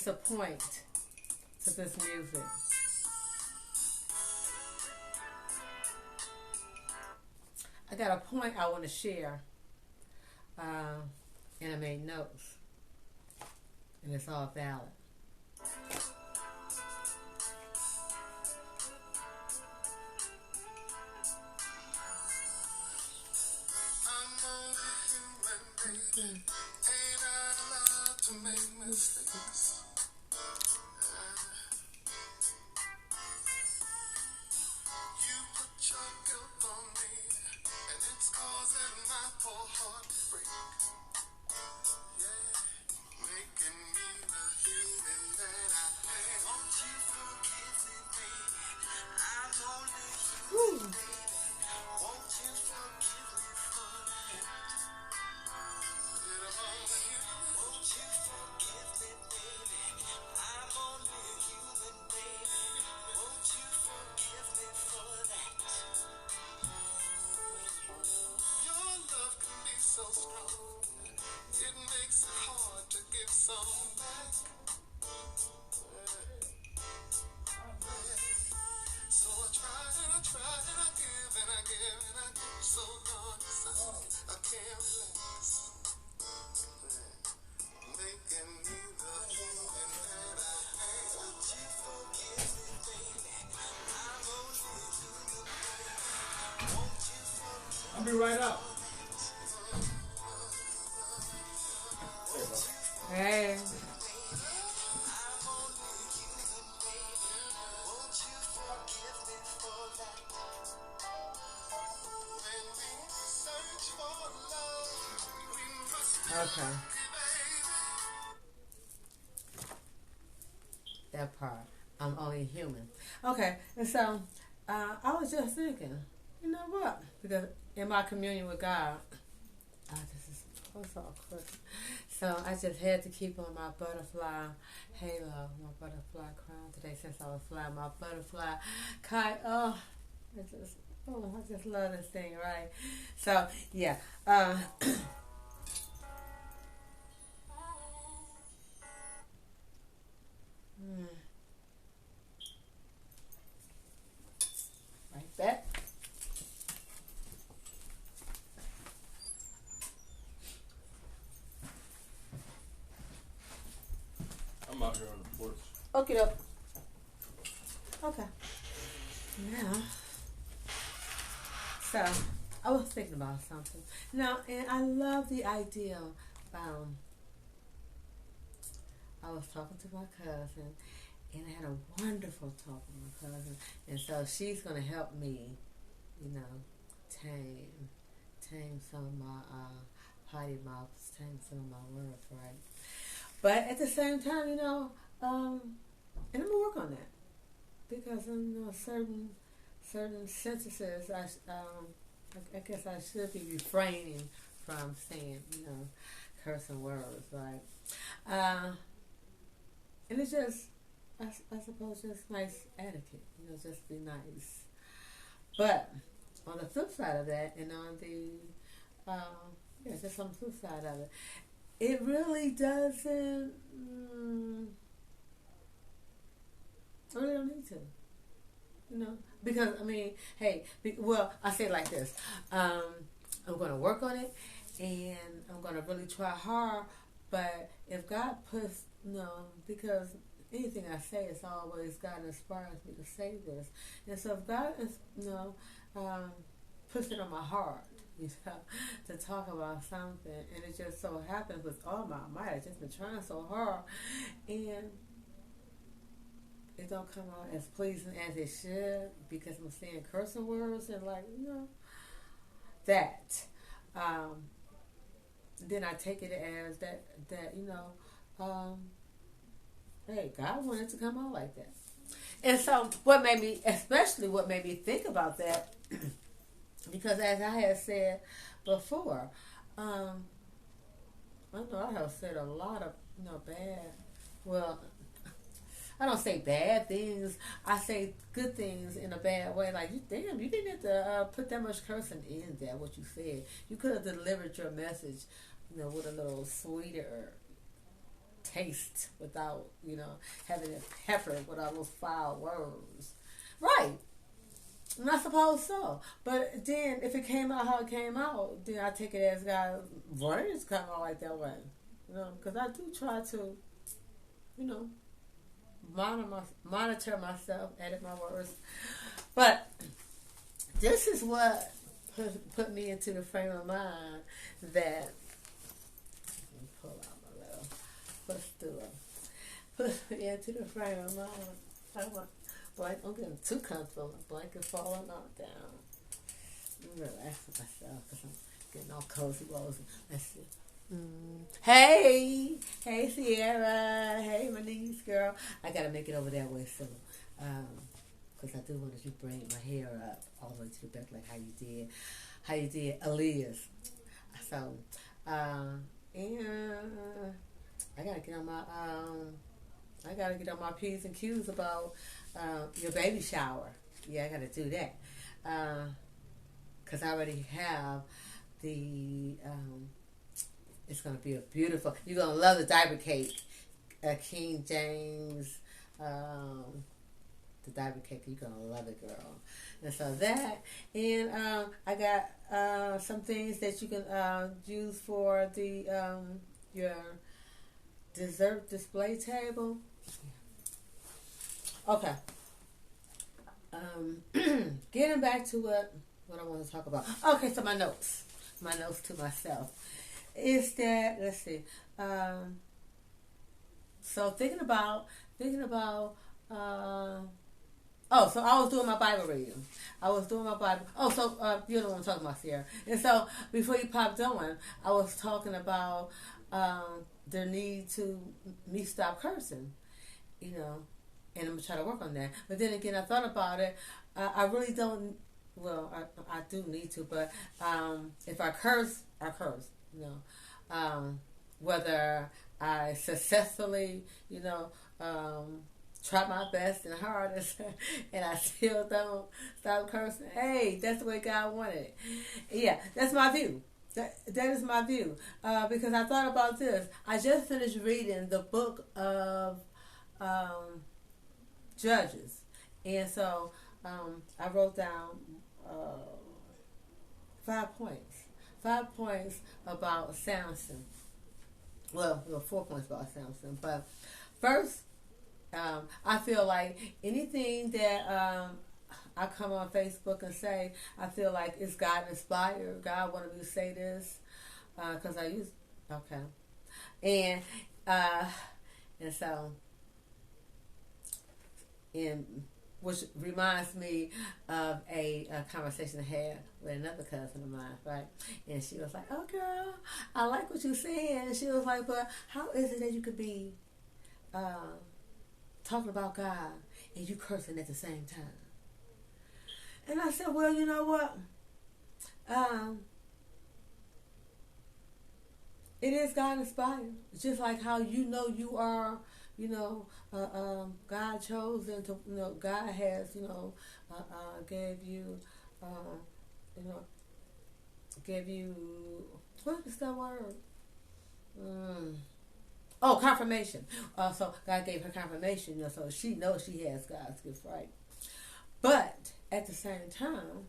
it's a point to this music. I got a point I want to share, and I made notes, and it's all valid. I'll be right up. Hey. Okay. That part. I'm only human. Okay, and so I was just thinking, you know what? Because in my communion with God, this is all crooked. So I just had to keep on my butterfly halo, my butterfly crown today since I was flying my butterfly kite. I just love this thing, right? So yeah. Right back. I'm out here on the porch. Okay, up. Okay. Now, so I was thinking about something. Now, and I love the idea. I was talking to my cousin, and I had a wonderful talk with my cousin, and so she's gonna help me, tame some of my potty mouths, tame some of my words, right? But at the same time, and I'm gonna work on that because certain sentences, I guess I should be refraining from saying, cursing words, right? And it's just, I suppose, just nice etiquette, just be nice. But on the flip side of that, and on the, just on the flip side of it, it really doesn't, I really don't need to, because, I say it like this, I'm going to work on it, and I'm going to really try hard, but if God puts, because anything I say is always God inspires me to say this, and so if God is, puts it on my heart, to talk about something, and it just so happens with all my might, I've just been trying so hard, and it don't come out as pleasing as it should because I'm saying cursing words and that. Then I take it as that hey, God wanted it to come out like that. And so what made me think about that, because as I had said before, I know I have said a lot of bad, I don't say bad things. I say good things in a bad way. Like, damn, you didn't have to put that much cursing in there, what you said. You could have delivered your message, with a little sweeter taste without, having it peppered with all those foul words. Right. And I suppose so. But then if it came out how it came out, then I take it as God's words come out like that way. Because I do try to, you know, monitor myself, edit my words. But this is what put me into the frame of mind that, let me pull out my little footstool. Put me into the frame of mind. I'm getting too comfortable. The blanket falling all down. I'm relaxing myself because I'm getting all cozy wozy. Let's see. Hey Sierra, hey my niece girl. I gotta make it over that way soon, because I do want to bring my hair up all the way to the back like how you did Aaliyah's. So, and I gotta get on my P's and Q's about your baby shower. Yeah, I gotta do that, because I already have the. It's going to be a beautiful... You're going to love the diaper cake. King James. The diaper cake. You're going to love it, girl. And so that. And I got some things that you can use for the your dessert display table. Okay. Getting back to what I want to talk about. Okay, so my notes. My notes to myself. Is that, let's see, so thinking about, so I was doing my Bible reading. You know what I'm talking about, Sierra. And so, before you popped on, I was talking about the need to me stop cursing, and I'm going to try to work on that. But then again, I thought about it, I really don't, I do need to, but if I curse, I curse. Whether I successfully, try my best and hardest, and I still don't stop cursing. Hey, that's the way God wanted it. Yeah, that's my view. That is my view. Because I thought about this. I just finished reading the book of Judges, and so I wrote down 5 points. 5 points about Samson. Well, 4 points about Samson. But first, I feel like anything that I come on Facebook and say, I feel like it's God inspired. God wanted me to say this because and so, which reminds me of a conversation I had with another cousin of mine, right? And she was like, "Oh, girl, I like what you're saying." And she was like, "But how is it that you could be talking about God and you cursing at the same time?" And I said, "Well, you know what? It is God inspired. Just like how you are." God chose and to, God has, gave you, what is that word? Confirmation. So God gave her confirmation, so she knows she has God's gift, right? But at the same time,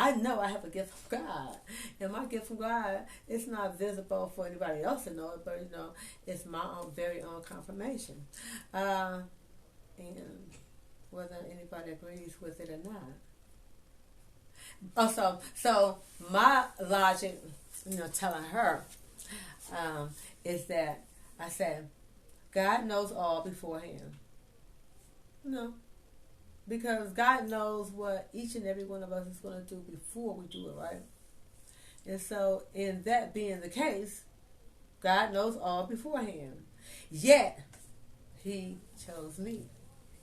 I know I have a gift from God, and my gift from God is not visible for anybody else to know it, but it's my own very own confirmation, and whether anybody agrees with it or not. So my logic, telling her, is that I said, God knows all beforehand. Because God knows what each and every one of us is going to do before we do it, right? And so, in that being the case, God knows all beforehand. Yet, He chose me.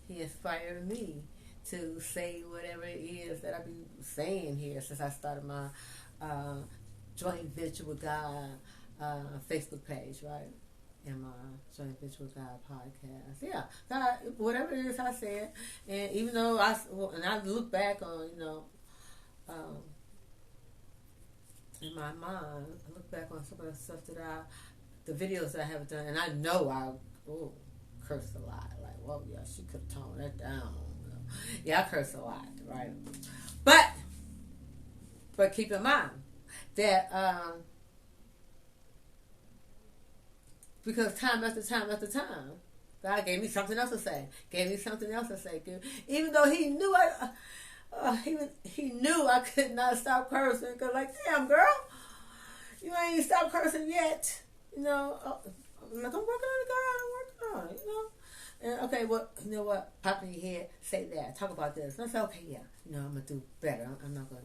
He inspired me to say whatever it is that I've been saying here since I started my joint venture with God Facebook page, right? In my Joint Venture with God podcast. Yeah, God, whatever it is I said, and even though I look back on, in my mind, I look back on some of the stuff that the videos that I have done, and I know I cursed a lot. Like, well, yeah, she could have toned that down. Yeah, I curse a lot, right? But keep in mind that because time after time after time, God gave me something else to say. Even though He knew He knew I could not stop cursing. Cause like, damn girl, you ain't stopped cursing yet. You know, like I'm working on it, God. I'm working on it. You know. And okay, well, you know what? Pop in your head, say that, talk about this. And I say, okay, yeah, I'm gonna do better. I'm not gonna.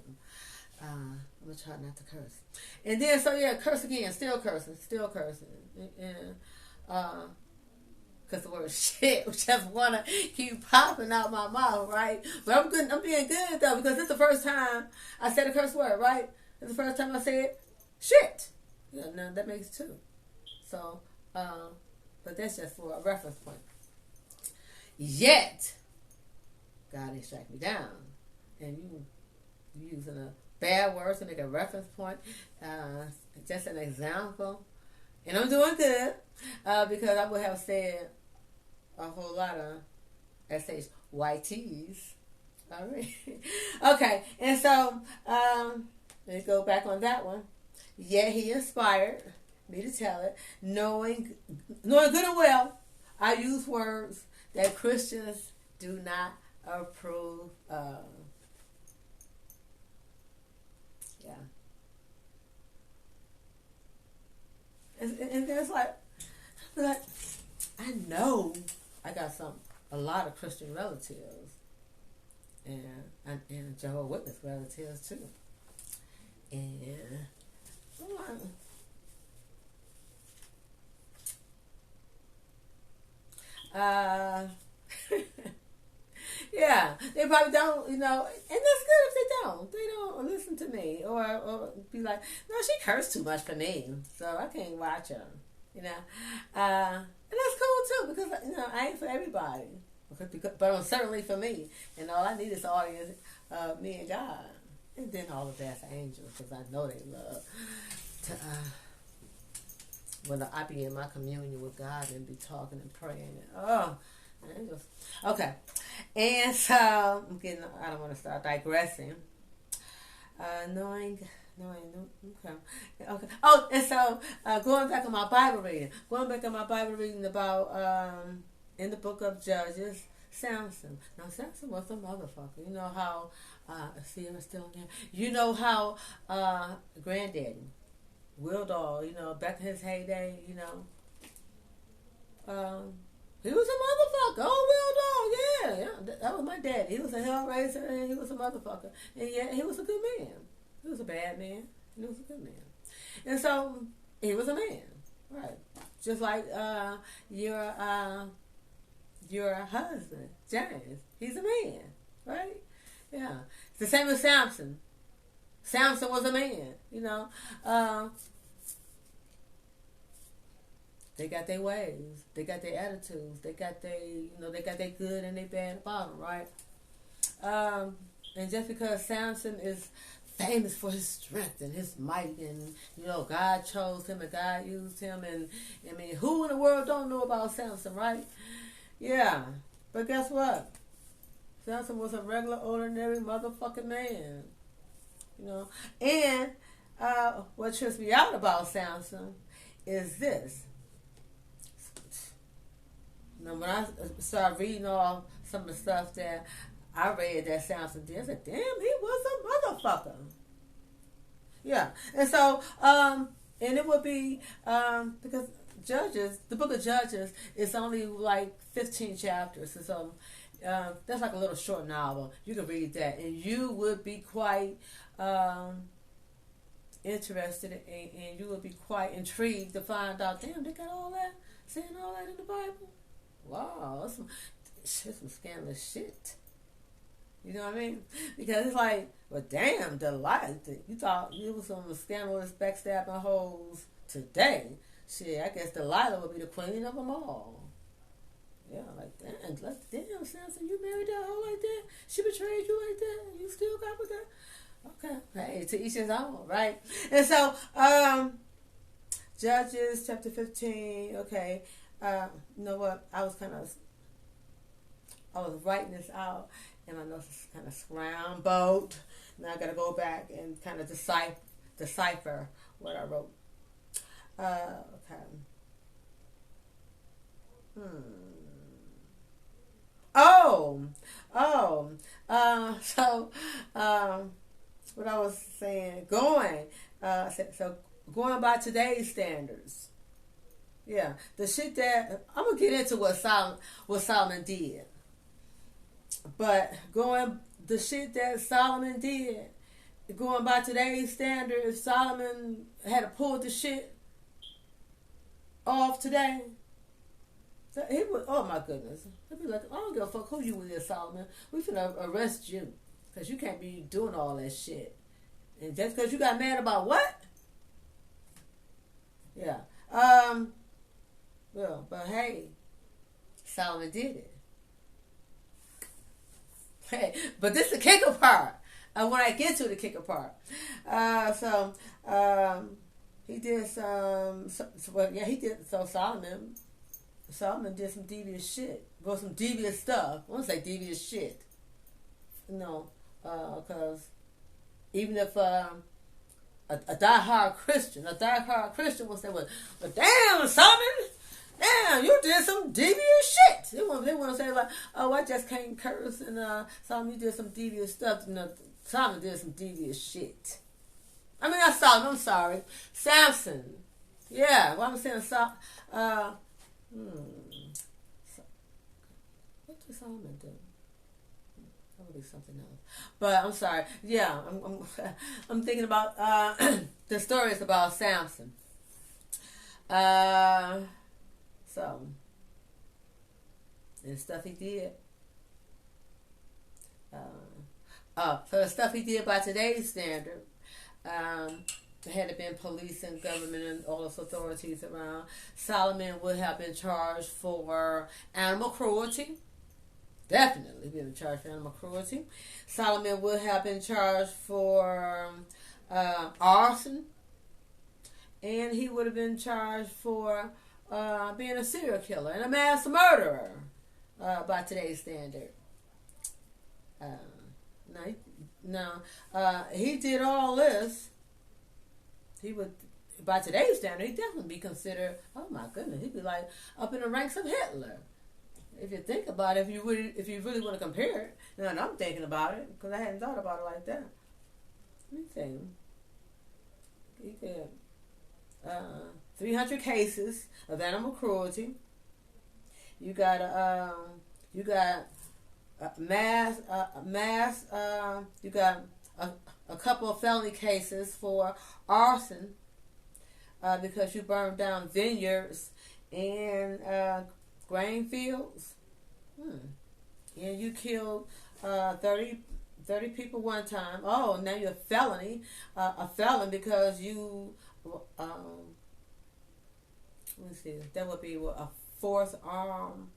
I'm gonna try not to curse. And then, so yeah, curse again, still cursing, and because the word shit just wanna keep popping out my mouth, right? But I'm good. I'm being good though, because it's the first time I said a curse word, right? It's the first time I said shit. Yeah, now that makes two. So, but that's just for a reference point. Yet, God didn't strike me down, and you using a bad words to make a reference point, just an example, and I'm doing good because I would have said a whole lot of SHYTs. All right, okay, and so let's go back on that one. Yet He inspired me to tell it, knowing good and well, I use words that Christians do not approve of. Yeah. And there's like, I know I got a lot of Christian relatives and Jehovah's Witness relatives too. And yeah, they probably don't, and that's good if they don't. They don't listen to me or be like, no, she cursed too much for me, so I can't watch her, and that's cool too, because I ain't for everybody, but I'm certainly for me, and all I need is the audience, me and God, and then all of that's angels, because I know they love to. When I be in my communion with God and be talking and praying, angels. Okay, and so I don't want to start digressing. Knowing, okay. Oh, and so going back on my Bible reading about in the book of Judges, Samson. Now Samson was a motherfucker. You know how Sierra's still in there. You know how Granddaddy Will Dog, back in his heyday, he was a motherfucker. Oh, Will Dog, yeah. That was my daddy. He was a hellraiser and he was a motherfucker. And yet he was a good man. He was a bad man. He was a good man. And so he was a man, right? Just like your husband, James. He's a man, right? Yeah. It's the same as Samson. Samson was a man, They got their ways. They got their attitudes. They got their good and their bad about them, right? And just because Samson is famous for his strength and his might, and God chose him and God used him, and I mean, who in the world don't know about Samson, right? Yeah, but guess what? Samson was a regular, ordinary motherfucking man, And what trips me out about Samson is this. When I started reading all some of the stuff that I read that Samson did, I said, damn, he was a motherfucker. Yeah. And so, and it would be, because the book of Judges is only like 15 chapters. And so, that's like a little short novel. You can read that and you would be quite interested and you would be quite intrigued to find out, damn, they got all that, saying all that in the Bible? Wow, that's some scandalous shit. You know what I mean? Because it's like, well, damn, Delilah, you thought you was some scandalous backstabbing hoes today. Shit, I guess Delilah would be the queen of them all. Yeah, like, damn, Samson, you married that hoe like that? She betrayed you like that? You still got with that? Okay, hey, to each his own, right? And so, Judges chapter 15. Okay. You know what? I was writing this out, and my notes is kind of scrambled. Now I got to go back and kind of decipher what I wrote. Okay. Oh, oh. So, what I was saying, going by today's standards. Yeah, the shit that I'm gonna get into what Solomon did, but the shit that Solomon did, going by today's standards, Solomon had to pull the shit off today. So he would, oh my goodness, he'd be like, I don't give a fuck who you is, Solomon. We finna arrest you because you can't be doing all that shit, and just because you got mad about what? Yeah. Well, but hey, Solomon did it. Hey, but this is the kicker part. When I get to the kicker part, he did he did. So Solomon did some devious shit, or some devious stuff. I want to say devious shit. No, because even if a diehard Christian will say, well, damn, Solomon. Damn, you did some devious shit. They want to say like, oh, I just can't curse, and Solomon, you did some devious stuff. You know, Solomon did some devious shit. I mean, not Solomon. I'm sorry, Samson. Yeah, well, I'm saying what did Solomon do? That would be something else. But I'm sorry. Yeah, I'm thinking about the stories about Samson. So, and stuff he did. So the stuff he did by today's standard, there had been police and government and all those authorities around. Solomon would have been charged for animal cruelty. Definitely been charged for animal cruelty. Solomon would have been charged for arson. And he would have been charged for being a serial killer and a mass murderer by today's standard. He did all this. He would, by today's standard, he'd definitely be considered, oh my goodness, he'd be like up in the ranks of Hitler. If you think about it, if you really want to compare it, and I'm thinking about it because I hadn't thought about it like that. Let me think. He did 300 cases of animal cruelty. You got mass. You got a couple of felony cases for arson because you burned down vineyards and grain fields. And you killed 30 people one time. Oh, now you're a felon because you. Let me see. That would be a fourth arm.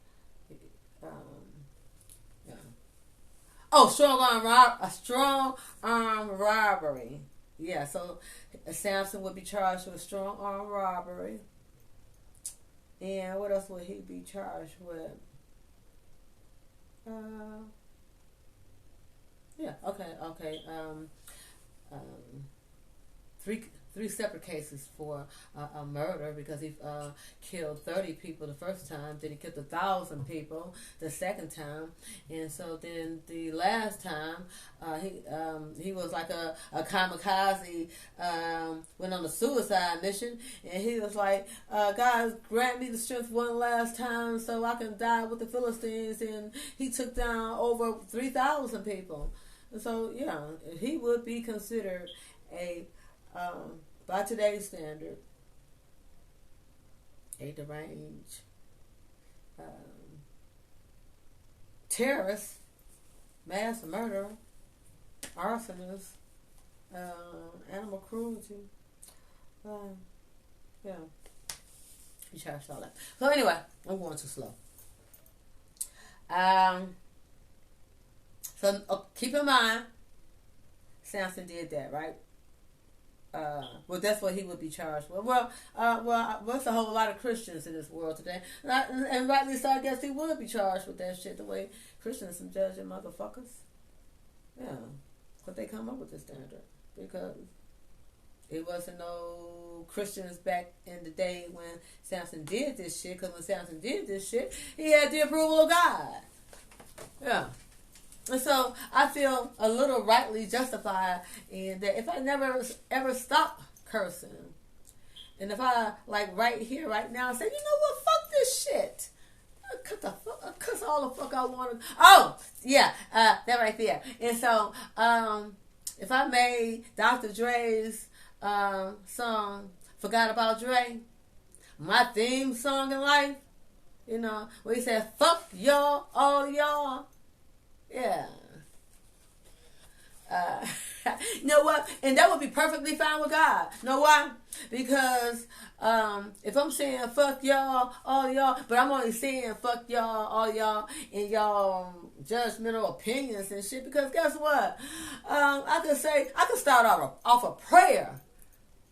Strong arm robbery. Yeah, so Samson would be charged with strong arm robbery. And what else would he be charged with? Three separate cases for a murder because he killed 30 people the first time. Then he killed 1,000 people the second time, and so then the last time he was like a kamikaze, went on a suicide mission, and he was like, God, grant me the strength one last time so I can die with the Philistines, and he took down over 3,000 people. And so yeah, he would be considered a by today's standard, a deranged terrorist, mass murderer, arsonist, animal cruelty. Yeah, he charged all that. So anyway, I'm going too slow. So keep in mind, Samson did that, right? Well, that's what he would be charged with. There's a whole lot of Christians in this world today, and rightly so. I guess he would be charged with that shit. The way Christians some judging motherfuckers, yeah, but they come up with the standard because it wasn't no Christians back in the day when Samson did this shit. Because when Samson did this shit, he had the approval of God. Yeah. And so I feel a little rightly justified in that if I never ever stop cursing, and if I like right here, right now, say, you know what, fuck this shit. I cuss all the fuck I want to. Oh, yeah, that right there. And so if I made Dr. Dre's song, Forgot About Dre, my theme song in life, you know, where he said, fuck y'all, all y'all. Yeah. You know what? And that would be perfectly fine with God. You know why? Because if I'm saying fuck y'all, all y'all, but I'm only saying fuck y'all, all y'all, in y'all judgmental opinions and shit, because guess what? I could start off a prayer.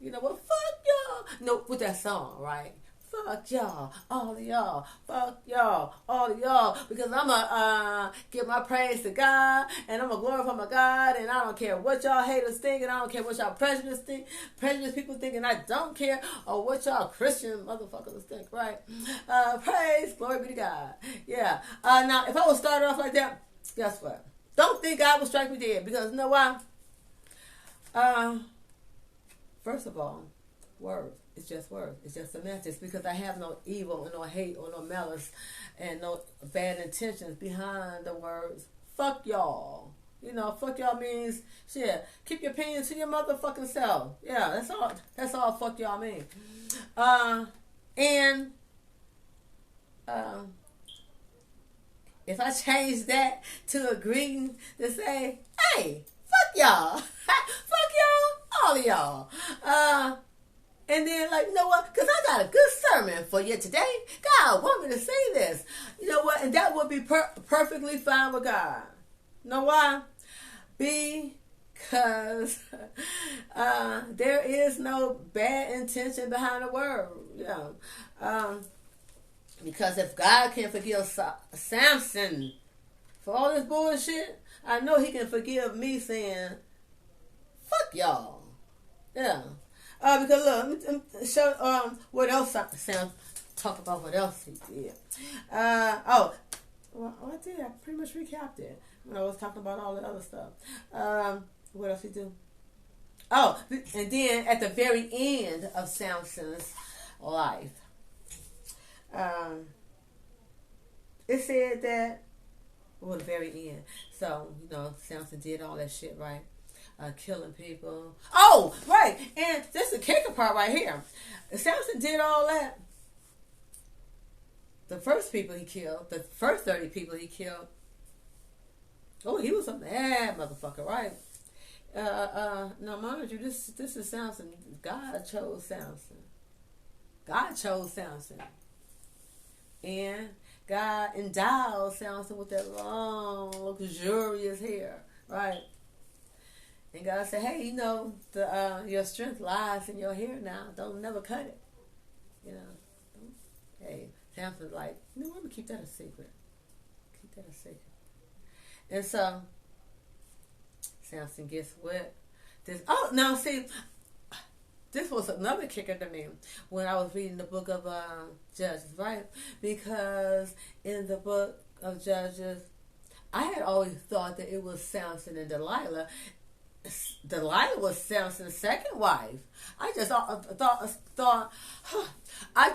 You know what? Fuck y'all. No, with that song, right? Fuck y'all, all of y'all. Fuck y'all, all of y'all. Because I'm going to give my praise to God. And I'm going to glorify my God. And I don't care what y'all haters think. And I don't care what y'all prejudiced people think. And I don't care or what y'all Christian motherfuckers think, right? Praise, glory be to God. Yeah. Now, if I would start off like that, guess what? Don't think God will strike me dead. Because you know why? First of all, words. It's just words. It's just semantics, because I have no evil and no hate or no malice and no bad intentions behind the words. Fuck y'all. You know, fuck y'all means shit. Keep your opinion to your motherfucking self. Yeah, that's all. That's all. Fuck y'all mean. If I change that to a greeting to say, "Hey, fuck y'all, fuck y'all, all of y'all." And then, like, you know what? Because I got a good sermon for you today. God want me to say this. You know what? And that would be perfectly fine with God. You know why? Because there is no bad intention behind the word. You know? Because if God can forgive Samson for all this bullshit, I know he can forgive me saying, fuck y'all. Yeah. Because look, let me show what else Sam talk about. What else he did? I did. I pretty much recapped it when I was talking about all the other stuff. What else he do? Oh, and then at the very end of Samson's life, it said that, well, the very end. So you know, Samson did all that shit, right? Killing people. Oh, right. And this is the kicker part right here. Samson did all that. The first people he killed, the first 30 people he killed. Oh, he was a mad motherfucker, right? No, mind you, this is Samson. God chose Samson. God chose Samson. And God endowed Samson with that long, luxurious hair, right? And God said, hey, you know, your strength lies in your hair now. Don't never cut it. You know. Hey, Samson's like, you know, I'm going to keep that a secret. Keep that a secret. And so, Samson gets with this. Oh, now see, this was another kicker to me when I was reading the book of Judges, right? Because in the book of Judges, I had always thought that it was Samson and Delilah. Delilah was Samson's second wife. I just I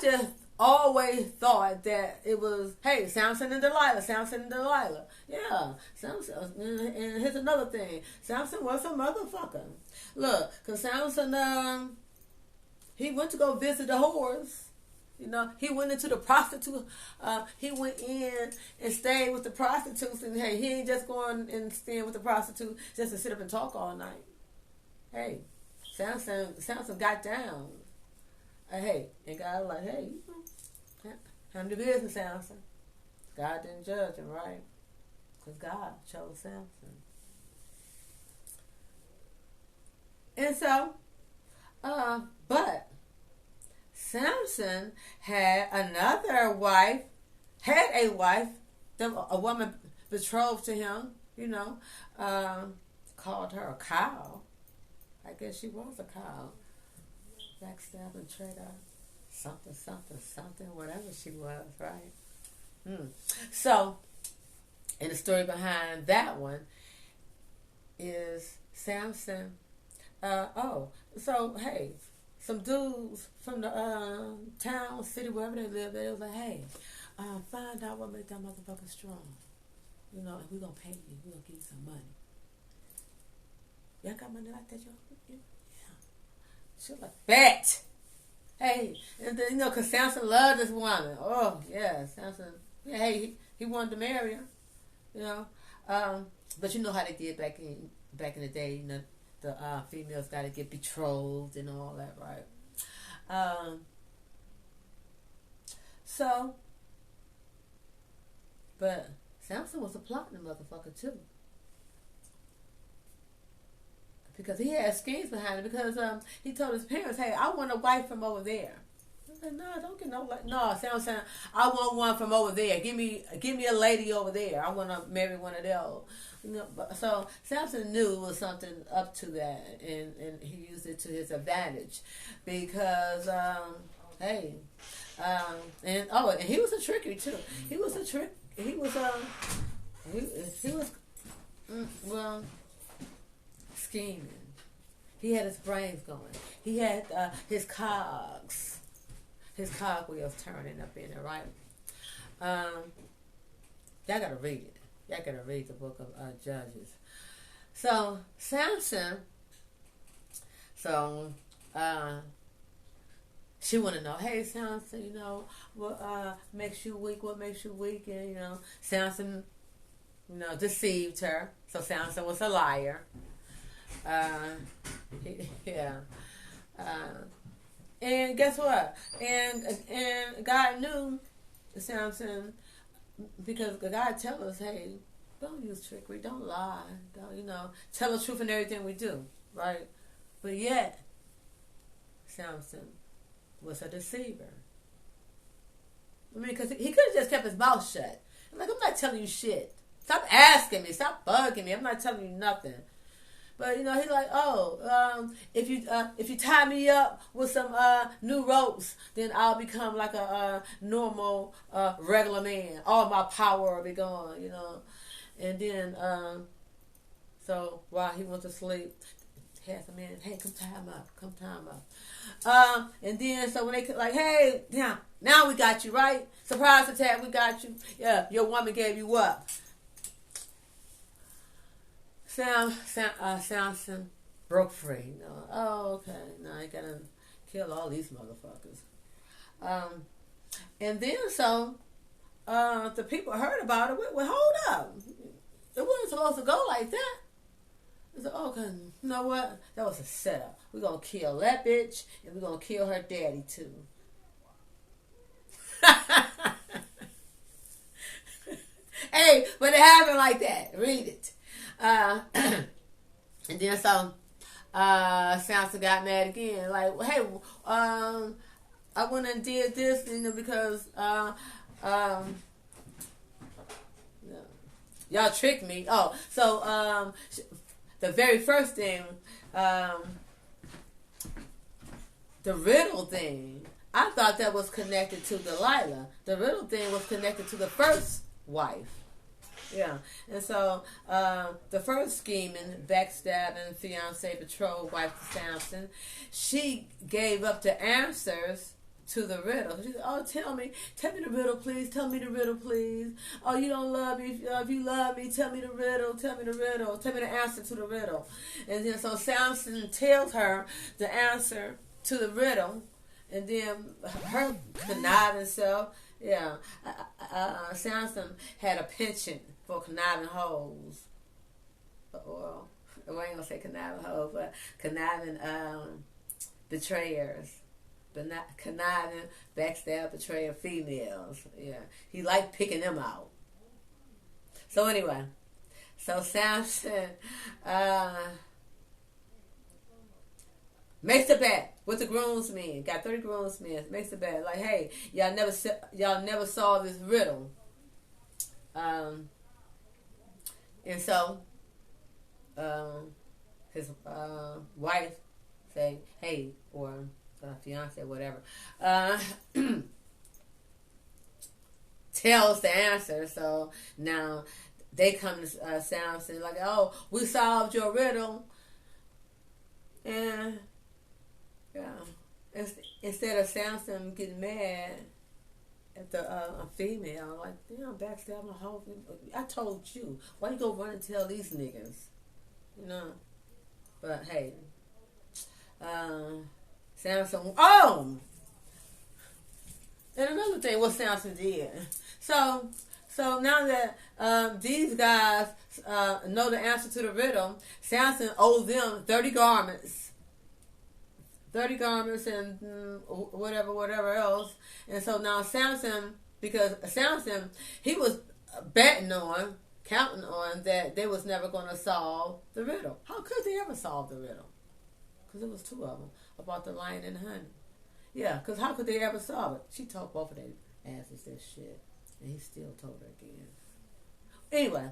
just always thought that it was, hey, Samson and Delilah, Samson and Delilah. Yeah, Samson. And here's another thing. Samson was a motherfucker. Look, because Samson, he went to go visit the whores. You know, he went into the prostitute. He went in and stayed with the prostitutes. And hey, he ain't just going and staying with the prostitute just to sit up and talk all night. Hey, Samson got down. Hey, and God was like, hey, you know, handle the business, Samson. God didn't judge him, right? Because God chose Samson. And so, But Samson had another wife, had a wife, a woman betrothed to him, called her a cow. I guess she was a cow. Backstabbing traitor. Something, something, something, whatever she was, right? So, and the story behind that one is Samson. Hey, some dudes from the town, city, wherever they live, they was like, hey, find out what make that motherfucker strong. And we're going to pay you. We're going to give you some money. Y'all got money like that, y'all? Yeah. She was like, bet. Hey, and then, because Samson loved this woman. Oh, yeah, Samson. Yeah, hey, he wanted to marry her, But you know how they did back in the day, the females got to get betrothed and all that, right? But Samson was a plotting motherfucker too. Because he had schemes behind it. Because he told his parents, hey, I want a wife from over there. I said, no, don't get no, Samson, I want one from over there. Give me a lady over there. I want to marry one of those. So Samson knew it was something up to that, and he used it to his advantage. Because, and he was a tricker too. He was scheming. He had his brains going. He had his cogwheels turning up in there, right? Y'all gotta read it. Y'all gotta read the book of Judges. So Samson, she want to know, hey Samson, what makes you weak? What makes you weak? And Samson, deceived her. So Samson was a liar. And guess what? And God knew Samson, because God tells us, hey, don't use trickery, don't lie, don't tell the truth in everything we do, right? But yet, Samson was a deceiver. I mean, because he could have just kept his mouth shut. I'm like, I'm not telling you shit. Stop asking me. Stop bugging me. I'm not telling you nothing. But he's like, if you tie me up with some new ropes, then I'll become like a normal regular man. All my power will be gone, And then so while he went to sleep, had some men, hey, come tie him up. And then so when they like, hey, now we got you, right? Surprise attack, we got you. Yeah, your woman gave you up. Samson broke free. Oh, okay. Now I gotta kill all these motherfuckers. And then the people heard about it. Well, hold up. It wasn't supposed to go like that. I said, okay, you know what? That was a setup. We're gonna kill that bitch, and we're gonna kill her daddy too. Hey, but it happened like that. Read it. And then Samson got mad again. Like, hey, I went and did this, because y'all tricked me. Oh, so the very first thing, the riddle thing, I thought that was connected to Delilah. The riddle thing was connected to the first wife. Yeah, and so the first scheming, backstabbing, fiance, betrothed wife to Samson, she gave up the answers to the riddle. She said, oh, tell me the riddle, please. Tell me the riddle, please. Oh, you don't love me. If you love me, tell me the riddle. Tell me the answer to the riddle. And then so Samson tells her the answer to the riddle, and then her conniving self. Yeah, Samson had a penchant for conniving hoes. Well, I ain't gonna say conniving hoes, but conniving betrayers. But not conniving, backstab, betrayer females. Yeah, he liked picking them out. So anyway, Samson makes a bet. with the groomsmen. Got 30 groomsmen. Makes it bad. Like, hey, y'all never saw this riddle. And so, his wife say, hey, or fiance, whatever, tells the answer. So now they come to Samson like, oh, we solved your riddle. And yeah, instead of Samson getting mad at the female, like, damn, backstabbing a whole thing. I told you, why you go run and tell these niggas, you know? But hey, Samson. Oh, and another thing, what Samson did. So now that these guys know the answer to the riddle, Samson owed them 30 garments. 30 garments and whatever else. And so now Samson, because Samson, he was counting on that they was never going to solve the riddle. How could they ever solve the riddle? Because it was two of them, about the lion and the honey. Yeah, because how could they ever solve it? She told both of their asses that shit. And he still told her again. Anyway,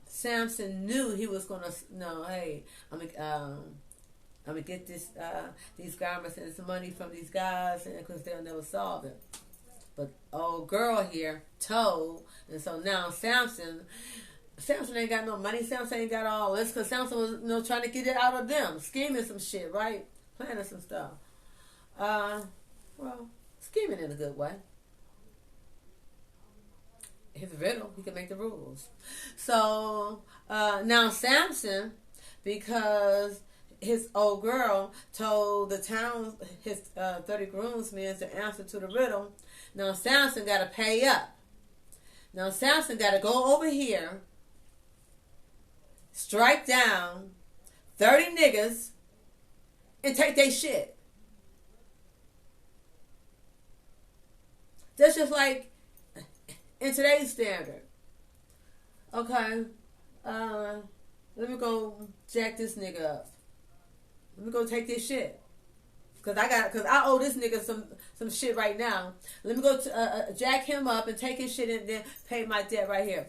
Samson knew he was gonna know. Hey, I'm gonna get these garments and some money from these guys, and because they'll never solve it. But old girl here told, and so now Samson ain't got no money. Samson ain't got all this because Samson was trying to get it out of them, scheming some shit, right? Planning some stuff. Well, scheming in a good way. His riddle, he can make the rules. So now Samson, because his old girl told the town, his 30 groomsmen, the answer to the riddle, now Samson got to pay up. Now Samson got to go over here, strike down 30 niggas, and take their shit. That's just like in today's standard. Okay, let me go jack this nigga up. Let me go take this shit. Cause I owe this nigga some shit right now. Let me go jack him up and take his shit and then pay my debt right here.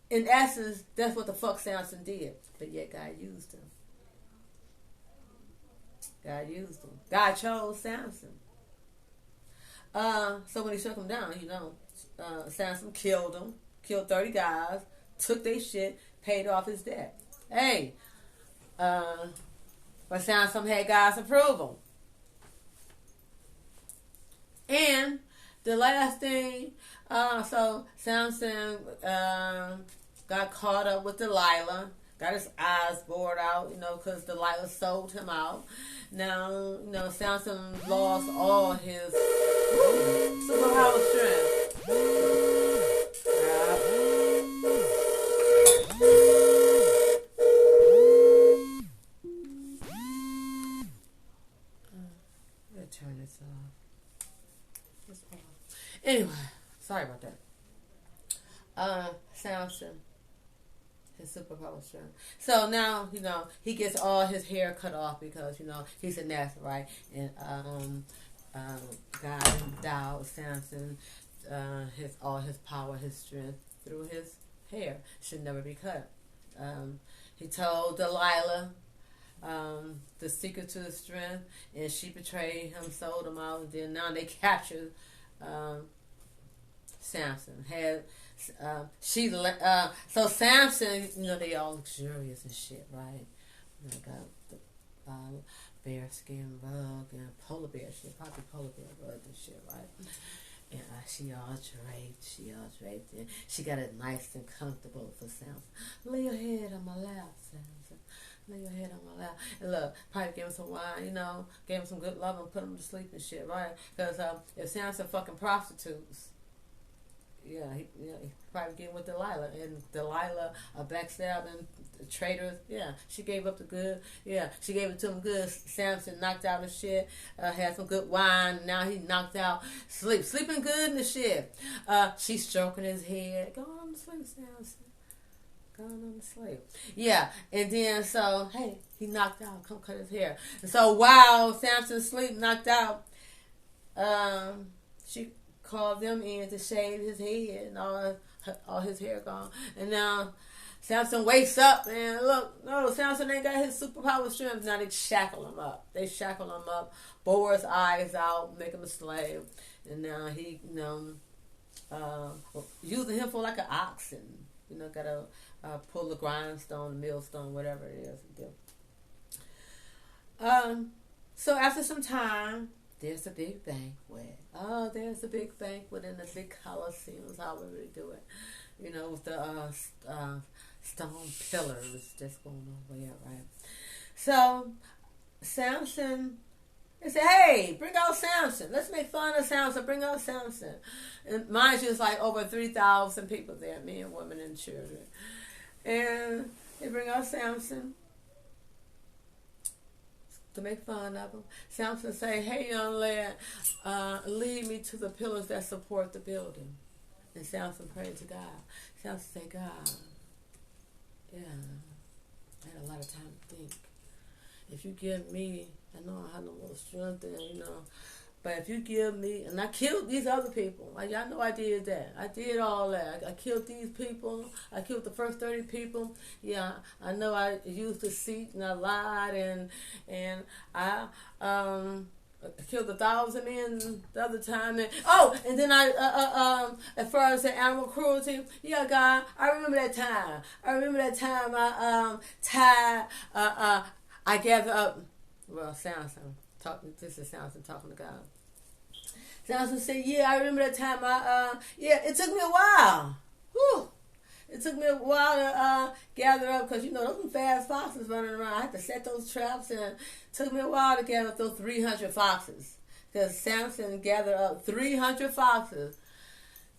In essence, that's what the fuck Samson did. But yet God used him. God chose Samson. So when he struck him down, Samson killed him, killed 30 guys, took their shit, paid off his debt. Hey, but Samson had God's approval. And the last thing, so Samson got caught up with Delilah, got his eyes bored out, because Delilah sold him out. Now, Samson lost all his superpower strength. Turn this off. Anyway, sorry about that. Samson, his superpower strength. So now, he gets all his hair cut off because, he's a Nazarite. And God endowed Samson all his power, his strength through his hair. Should never be cut. He told Delilah the secret to his strength, and she betrayed him, sold him out, and then now they captured Samson. So Samson, they all luxurious and shit, right? They got the bear skin rug and polar bear shit, probably polar bear rug and shit, right? And she all draped, and she got it nice and comfortable for Samson. Lay your head on my lap, Samson. Lay your head on my lap. And look, probably gave him some wine, gave him some good love and put him to sleep and shit, right? Because if Samson fucking prostitutes, he probably getting with Delilah. And Delilah, a backstabbing traitor, she gave up the good. Yeah, she gave it to him good. Samson knocked out his shit, had some good wine. Now he knocked out, sleeping good in the shit. She's stroking his head. Go on to sleep, Samson. Gone on the slave. Yeah, and then so hey, he knocked out. Come cut his hair. And so while Samson's sleep knocked out, she called them in to shave his head and all his hair gone. And now Samson wakes up and look, no, Samson ain't got his superpower strength. Now they shackle him up. They shackle him up, bore his eyes out, make him a slave. And now he, using him for like an oxen. Gotta pull the grindstone, the millstone, whatever it is to do. So after some time, there's a big banquet. Oh, there's a big banquet in the big Coliseum is how we really do it. With the stone pillars just going all the way up, right? So Samson, they said, hey, bring out Samson. Let's make fun of Samson. Bring out Samson. And mind you, it's like over 3,000 people there, men, women, and children. And they bring out Samson to make fun of him. Samson say, hey, young lad, lead me to the pillars that support the building. And Samson prayed to God. Samson said, God, yeah, I had a lot of time to think. If you give me, I know I have no more strength, and but if you give me, and I killed these other people. Y'all know I did that. I did all that. I killed these people. I killed the first 30 people. Yeah, I know I used deceit and I lied, and I killed 1,000 men the other time. And then as far as the animal cruelty, yeah, God, I remember that time. I gathered up. Well, Samson talking. This is Samson talking to God. Samson said, "Yeah, I remember that time. It took me a while. Whew. It took me a while to gather up because those are fast foxes running around. I had to set those traps, and it took me a while to gather up those 300 foxes because Samson gathered up 300 foxes.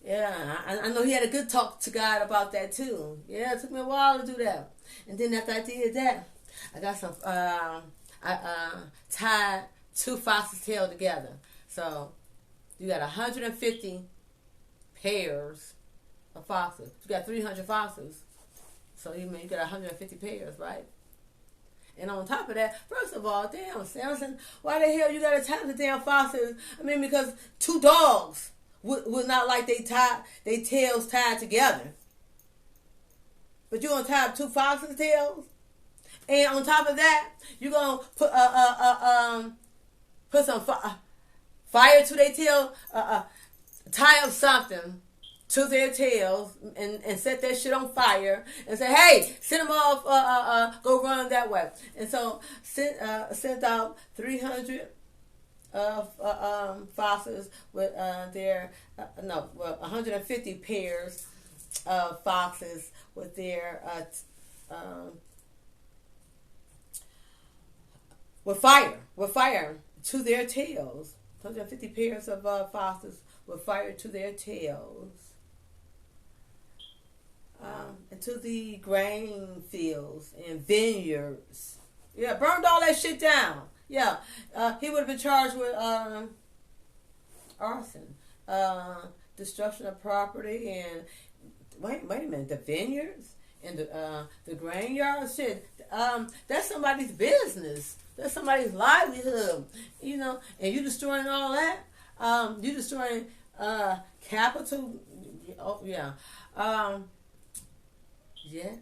Yeah, I know he had a good talk to God about that too. Yeah, it took me a while to do that. And then after I did that, I got some. I tied 2 foxes' tails together. So you got 150 pairs of foxes. You got 300 foxes. So you got 150 pairs, right? And on top of that, first of all, damn, Samson, why the hell you got to tie the damn foxes? Because 2 dogs would not like they tails tied together. But you gonna tie up 2 foxes' tails? And on top of that, you're gonna put some fire to their tail, tie up something to their tails, and set that shit on fire, and say, "Hey, send them off. Go run that way." And so sent out 300 foxes with 150 pairs of foxes with their with fire to their tails. 150 pairs of foxes with fire to their tails. Into the grain fields and vineyards. Yeah, burned all that shit down. Yeah, he would have been charged with arson, destruction of property, and wait a minute, the vineyards and the grain yards. Shit, that's somebody's business. That's somebody's livelihood, and you destroying all that. You destroying capital. Oh yeah, yeah.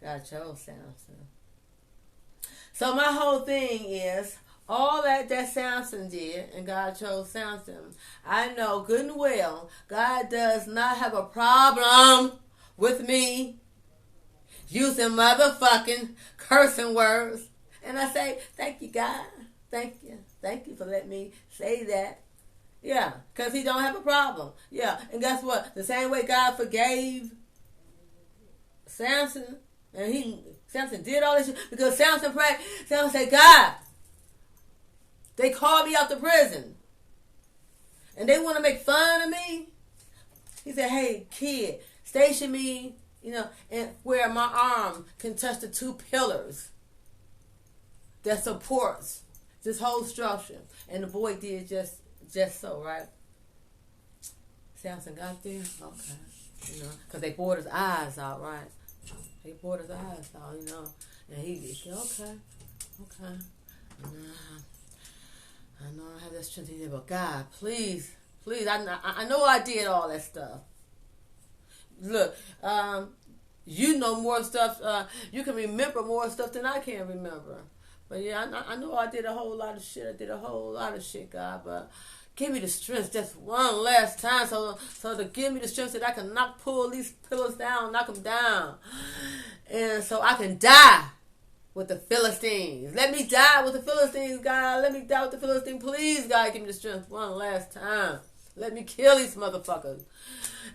God chose Samson. So my whole thing is all that Samson did, and God chose Samson. I know good and well God does not have a problem with me using motherfucking cursing words. And I say, thank you, God. Thank you. Thank you for letting me say that. Yeah, because he don't have a problem. Yeah, and guess what? The same way God forgave Samson, and Samson did all this shit, because Samson prayed. Samson said, God, they called me out to prison, and they want to make fun of me. He said, hey, kid, station me, and where my arm can touch the 2 pillars that supports this whole structure. And the boy did just so, right? Samson got there, okay, because they bored his eyes out, right? He poured his eyes out, and he said, okay. Nah, I know I have that strength in there, but God, please, I know I did all that stuff. Look, you know more stuff. You can remember more stuff than I can remember. But yeah, I know I did a whole lot of shit. I did a whole lot of shit, God. But give me the strength just one last time, so to give me the strength that I can pull these pillars down, knock them down, and so I can die with the Philistines. Let me die with the Philistines, God. Let me die with the Philistines. Please, God, give me the strength one last time. Let me kill these motherfuckers.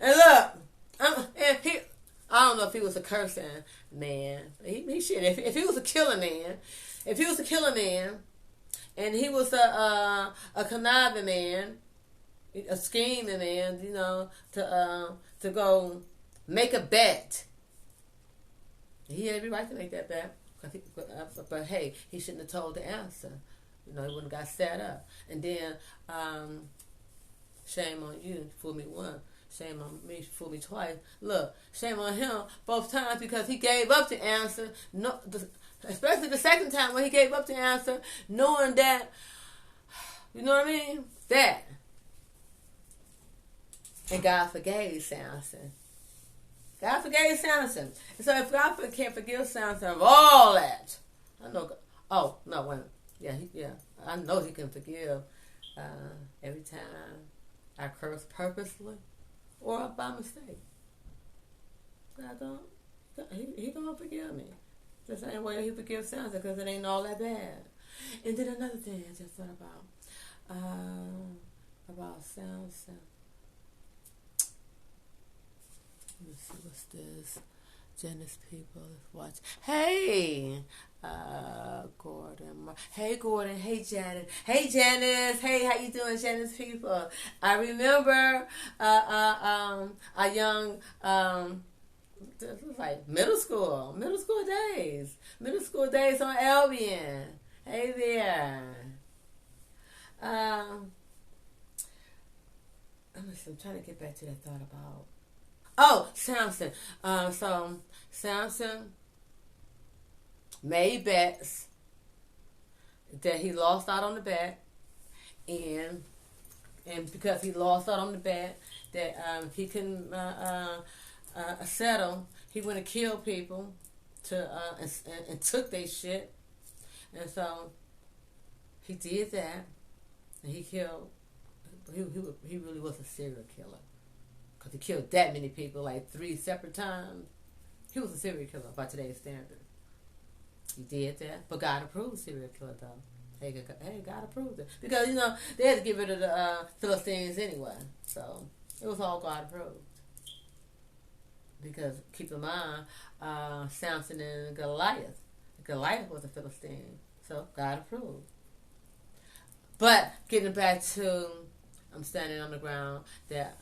And look, I don't know if he was a cursing man. He should. If he was a killer man, and he was a conniving man, a scheming man, to go make a bet. He had every right to make that bet. But hey, he shouldn't have told the answer. He wouldn't have got set up. And then, shame on you, fool me once. Shame on me, fool me twice. Look, shame on him both times because he gave up the answer. No, especially the second time when he gave up the answer, knowing that, you know what I mean? That. And God forgave Samson. God forgave Samson. And so if God can't forgive Samson of all that, I know. Oh no, wait. Yeah. I know He can forgive every time I curse purposely or by mistake. God He gonna forgive me the same way He forgives Samson because it ain't all that bad. And then another thing I just thought about Samson. Let me see what's this. Janice people watch. Hey, Gordon. Hey, Gordon. Hey, Janet. Hey, Janice. Hey, how you doing, Janice people? I remember a young like middle school days on Albion. Hey there. I'm trying to get back to that thought about. Oh, Samson. So Samson made bets that he lost out on the bet, and because he lost out on the bet that he couldn't settle, he went and killed people and took their shit, and so he did that, and he killed. He really was a serial killer. Because he killed that many people, like 3 separate times. He was a serial killer by today's standards. He did that. But God approved serial killer, though. Hey, God approved it. Because, they had to get rid of the Philistines anyway. So, it was all God approved. Because, keep in mind, Samson and Goliath. Goliath was a Philistine. So, God approved. But, getting back to, I'm standing on the ground, that,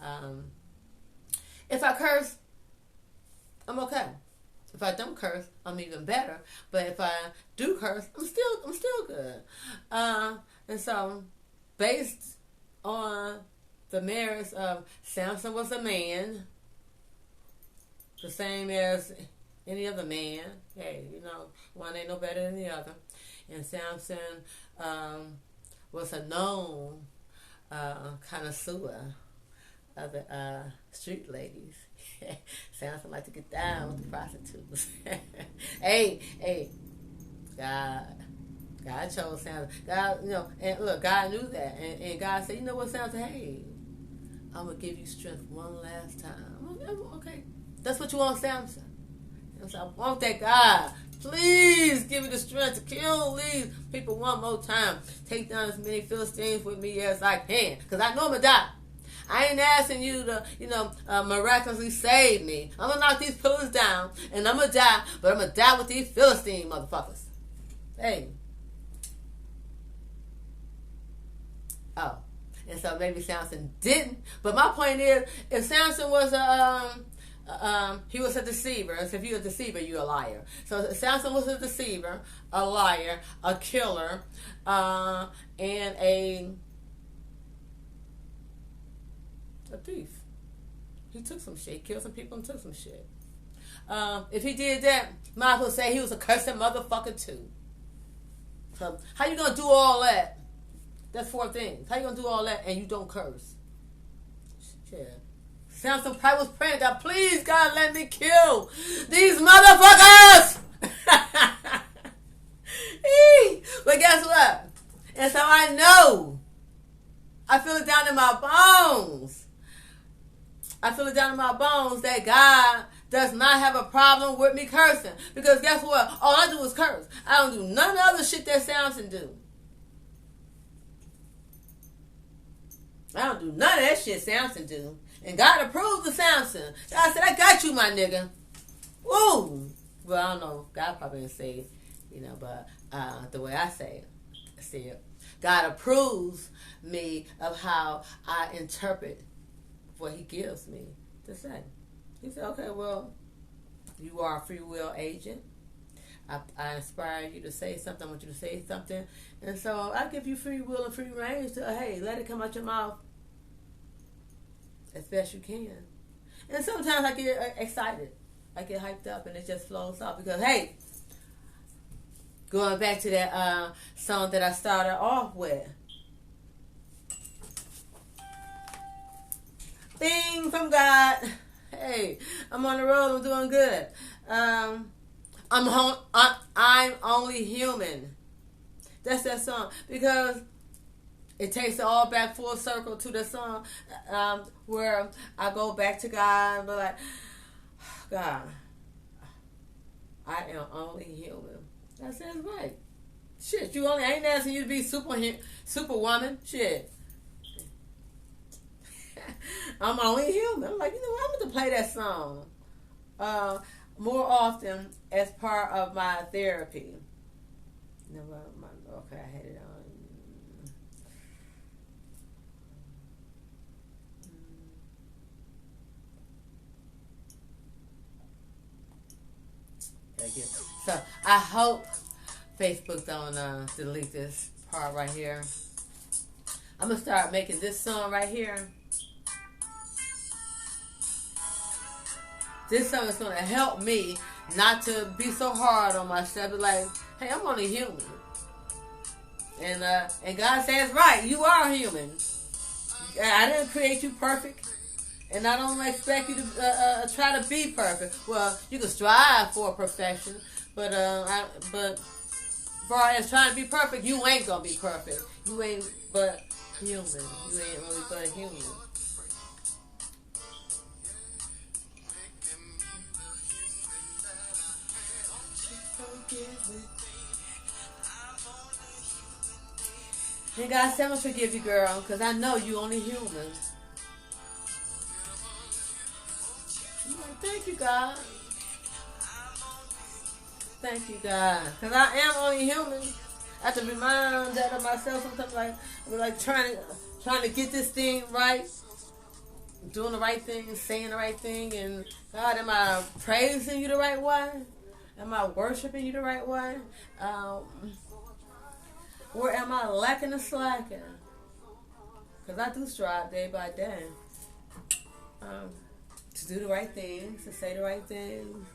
if I curse, I'm okay. If I don't curse, I'm even better. But if I do curse, I'm still good. And so, based on the merits of Samson was a man, the same as any other man. Hey, one ain't no better than the other. And Samson was a known connoisseur of the street ladies. Sounds like to get down with the prostitutes. hey, God chose Samson. God, and look, God knew that, and God said, you know what, Samson? Hey, I'm gonna give you strength one last time. Okay, that's what you want, Samson. So I want that, God. Please give me the strength to kill these people one more time. Take down as many Philistines with me as I can, because I know I'm gonna die. I ain't asking you to, miraculously save me. I'm going to knock these pillars down, and I'm going to die, but I'm going to die with these Philistine motherfuckers. Hey. Oh. And so maybe Samson didn't. But my point is, if Samson was he was a deceiver. And so if you're a deceiver, you're a liar. So Samson was a deceiver, a liar, a killer, and a thief. He took some shit, killed some people and took some shit. If he did that, might as well say he was a cursing motherfucker too. So how you gonna do all that? That's 4 things. How you gonna do all that and you don't curse? Yeah. Samson probably was praying, God, please, God, let me kill these motherfuckers. But guess what? And so I know. I feel it down in my bones. I feel it down in my bones that God does not have a problem with me cursing. Because guess what? All I do is curse. I don't do none of the other shit that Samson do. I don't do none of that shit Samson do. And God approved of Samson. God said, I got you, my nigga. Woo! Well, I don't know. God probably didn't say it, but the way I say it. God approves me of how I interpret what he gives me to say. He said, okay, well, you are a free will agent. I inspire you to say something. I want you to say something. And so I give you free will and free range to, hey, let it come out your mouth as best you can. And sometimes I get excited. I get hyped up and it just flows out because, hey, going back to that song that I started off with. Bing from God. Hey, I'm on the road. I'm doing good. I'm only human. That's that song because it takes it all back full circle to the song where I go back to God and be like, God, I am only human. That sounds right. Shit, I ain't asking you to be superwoman. Shit. I'm only human. I'm like, you know what? I'm going to play that song more often as part of my therapy. Okay, I had it on. So I hope Facebook don't delete this part right here. I'm going to start making this song right here. This song is going to help me not to be so hard on myself. Be like, hey, I'm only human. And God says, right, you are human. I didn't create you perfect. And I don't expect you to try to be perfect. Well, you can strive for perfection. But far as trying to be perfect, you ain't going to be perfect. You ain't but human. You ain't only but human. And God said, I'm going to forgive you, girl, because I know you only human. I'm like, thank you, God. Thank you, God. Because I am only human. I have to remind that of myself sometimes. I'm trying to get this thing right. Doing the right thing, saying the right thing. And God, am I praising you the right way? Am I worshiping you the right way? Or am I lacking and slacking? Because I do strive day by day to do the right things, to say the right things.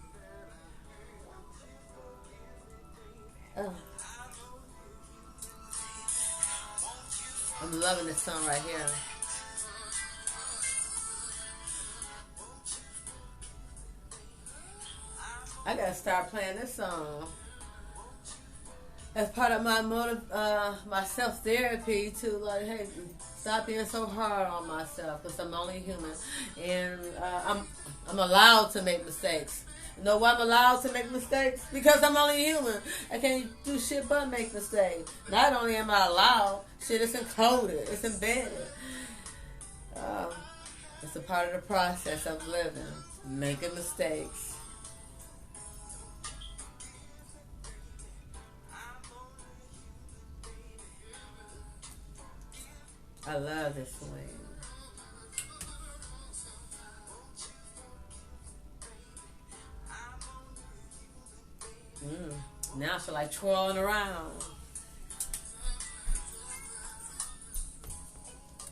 I'm loving this song right here. I gotta start playing this song as part of my my self therapy to like, hey, stop being so hard on myself because I'm only human and I'm allowed to make mistakes. You know why I'm allowed to make mistakes? Because I'm only human. I can't do shit but make mistakes. Not only am I allowed, shit, it's encoded, it's embedded. It's a part of the process of living, making mistakes. I love this swing. Now she's like twirling around.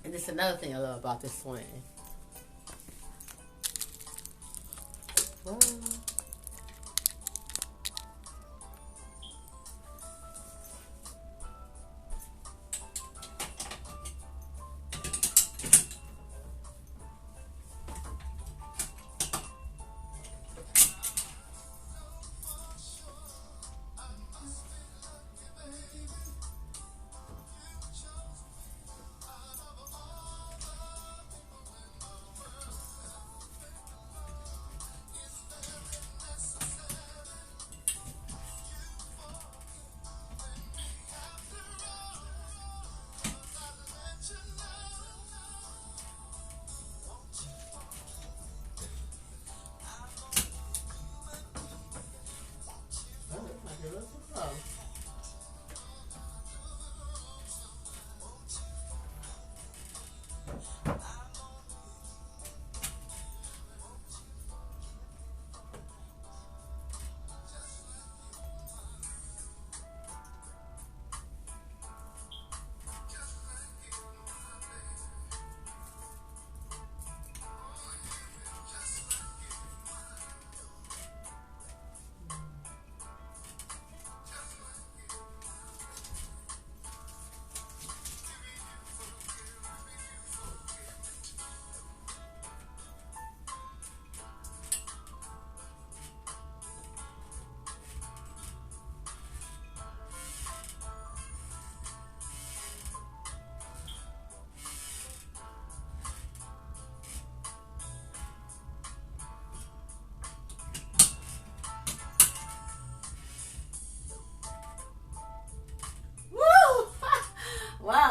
And this is another thing I love about this swing.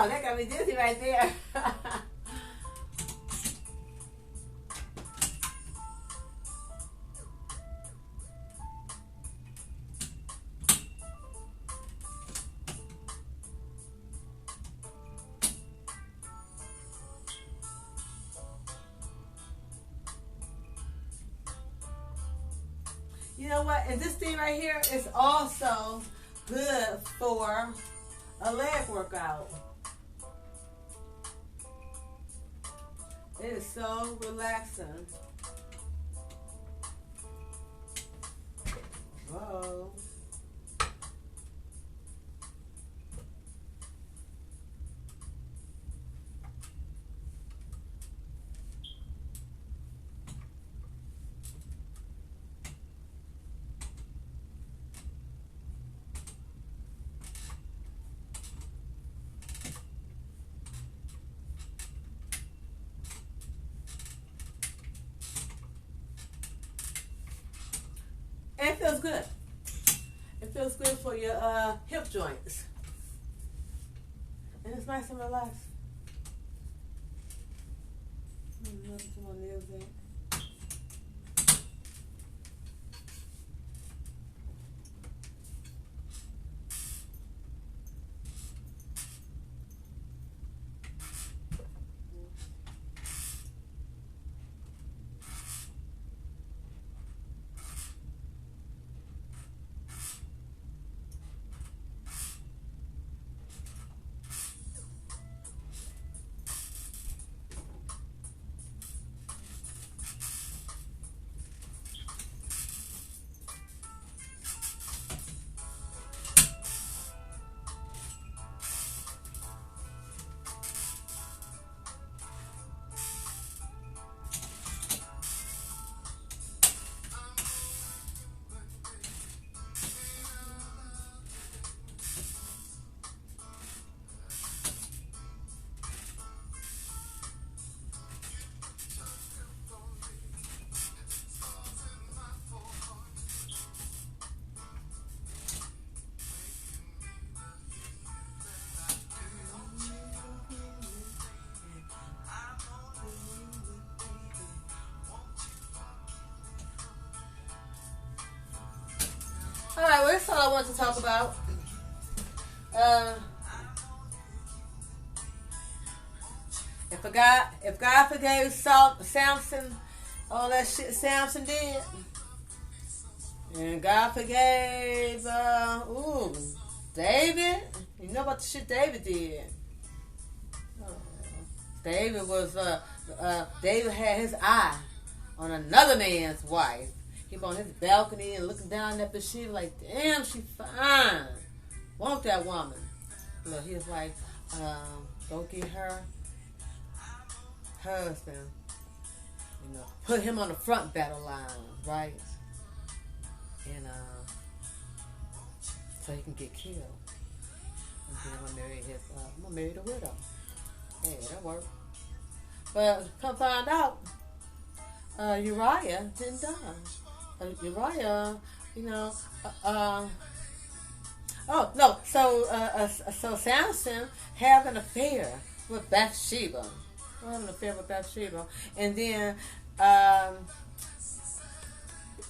Wow, that got me dizzy right there. You know what? And this thing right here is also good for a leg workout. It is so relaxing. Whoa. And it feels good. It feels good for your hip joints. And it's nice and relaxed. Nothing to my nails in. All right, well, that's all I want to talk about. If God forgave Samson, all that shit Samson did, and God forgave David, you know about the shit David did. David was David had his eye on another man's wife. He was on his balcony and looking down at Bathsheba like, damn, she fine. Want that woman? Look, he was like, go get her husband. You know, put him on the front battle line, right? And so he can get killed. And then I'm gonna marry the widow. Hey, that worked. But come find out, Uriah didn't die. Uriah, you know, so Samson had an affair with Bathsheba. And then,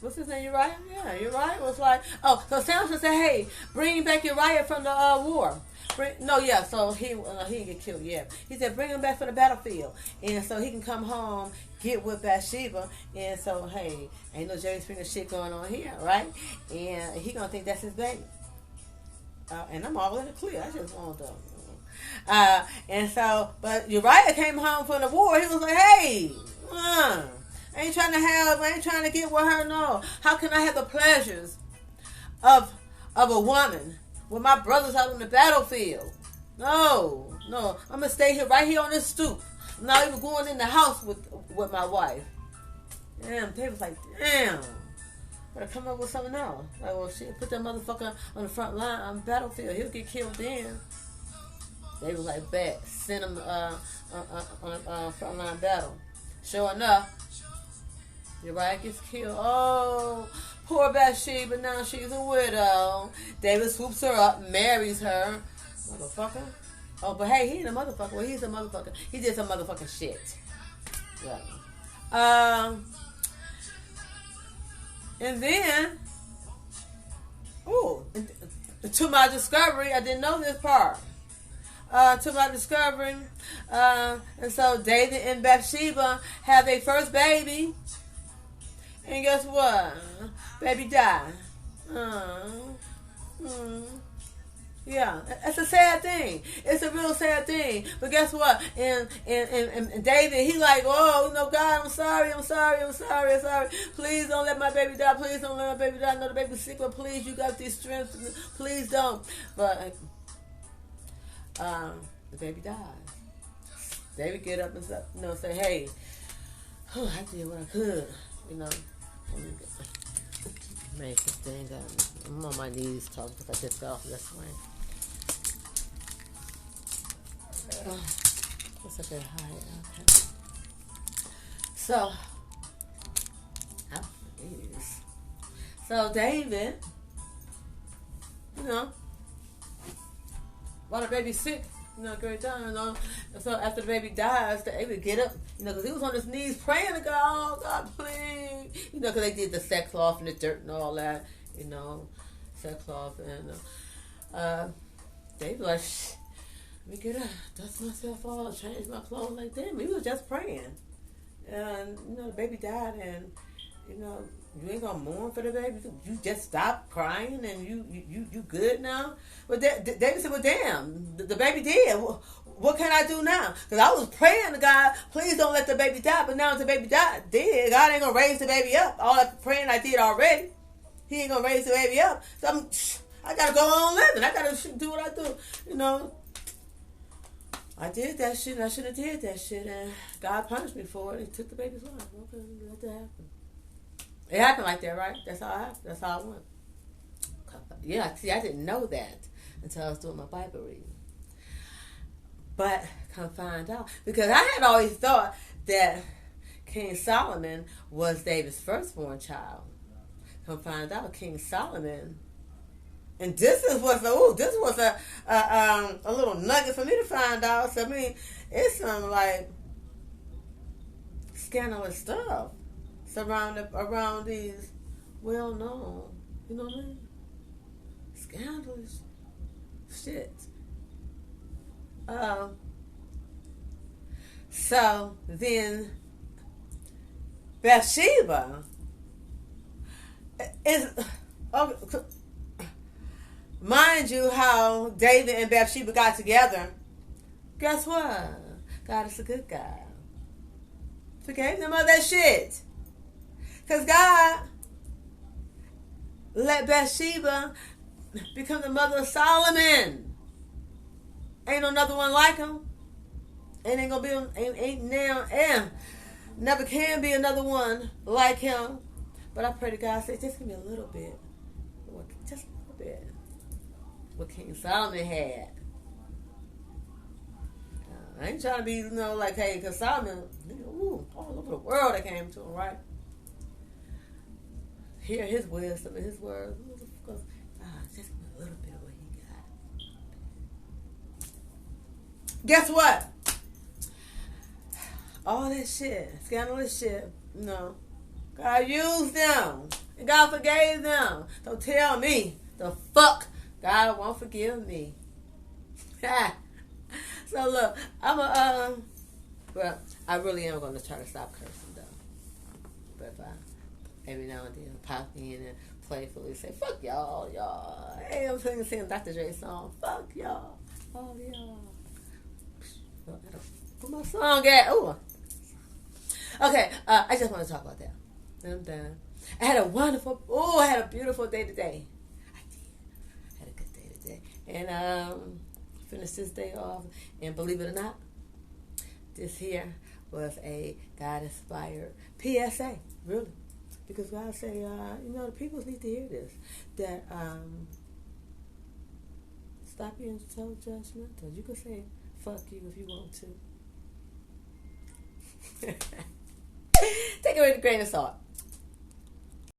what's his name, Uriah? Yeah, Uriah was like, so Samson said, hey, bring back Uriah from the war. So he didn't get killed, yeah. He said, bring him back from the battlefield. And so he can come home, get with Bathsheba. And so, hey, ain't no Jerry Springer shit going on here, right? And he gonna think that's his baby. And I'm all in the clear. I just want to. But Uriah came home from the war. He was like, hey, I ain't trying to get with her, no. How can I have the pleasures of a woman with my brothers out on the battlefield? No. I'm going to stay here, right here on this stoop. I'm not even going in the house with my wife. Damn, they was like, damn. Better come up with something else. Like, well, shit, put that motherfucker on the front line on the battlefield. He'll get killed then. They was like, bet. Send him on front line battle. Sure enough, Uriah gets killed. Oh, poor Bathsheba. Now she's a widow. David swoops her up, marries her. Motherfucker. Oh, but hey, he ain't a motherfucker. Well, he's a motherfucker. He did some motherfucking shit. Yeah. And then, to my discovery, I didn't know this part. To my discovery, and so David and Bathsheba have their first baby, and guess what? Baby died. Yeah, it's a sad thing. It's a real sad thing. But guess what? And David, he like, oh, God, I'm sorry. Please don't let my baby die. Please don't let my baby die. I know the baby's sick, but please, you got these strengths. Please don't. But the baby died. David get up and say, hey, I did what I could. Let me make this thing up. I'm on my knees talking because I just got off this way. It's a bit high. Okay. So David, while the baby's sick, great time, And so after the baby dies, David get up, because he was on his knees praying to God, oh God, please, because they did the sackcloth and the dirt and all that, sackcloth and David like, let me get up, dust myself off, change my clothes like that. He was just praying, and the baby died, and you ain't gonna mourn for the baby. You just stop crying, and you good now. But David said, well, damn, the baby did. What can I do now? Because I was praying to God, please don't let the baby die. But now the baby dead, God ain't gonna raise the baby up. All that praying I did already, He ain't gonna raise the baby up. So I gotta go on living. I gotta do what I do. I did that shit, and I shouldn't have did that shit, and God punished me for it. He took the baby's life. Okay, let that happen. It happened like that, right? That's how it happened. That's how it went. Yeah, see, I didn't know that until I was doing my Bible reading. But come find out, because I had always thought that King Solomon was David's firstborn child. Come find out, King Solomon. And this was a little nugget for me to find out. So, I mean, it's some like scandalous stuff around these well-known, you know what I mean? Scandalous shit. So then Bathsheba is mind you how David and Bathsheba got together. Guess what? God is a good guy. Forgave them of that shit. Because God let Bathsheba become the mother of Solomon. Ain't no another one like him. Ain't gonna be, ain't now, and never can be another one like him. But I pray to God, say, just give me a little bit. Just a little bit. What King Solomon had. I ain't trying to be, like, hey, because Solomon, all over the world that came to him, right? Hear his wisdom and his words. Just a little bit of what he got. Guess what? All that shit, scandalous shit, God used them. And God forgave them. Don't tell me the fuck God won't forgive me. So look, I really am going to try to stop cursing though. But if I every now and then pop in and playfully say, fuck y'all. Hey, I'm singing Dr. Dre song. Fuck y'all. All y'all. Where my song at? Ooh. Okay, I just want to talk about that. I'm done. I had a beautiful day today. I did. I had a good day today. And finished this day off. And believe it or not, this here was a God-inspired PSA, really. Because God say, the people need to hear this. That stop being so judgmental. You can say fuck you if you want to. Take it with a grain of salt.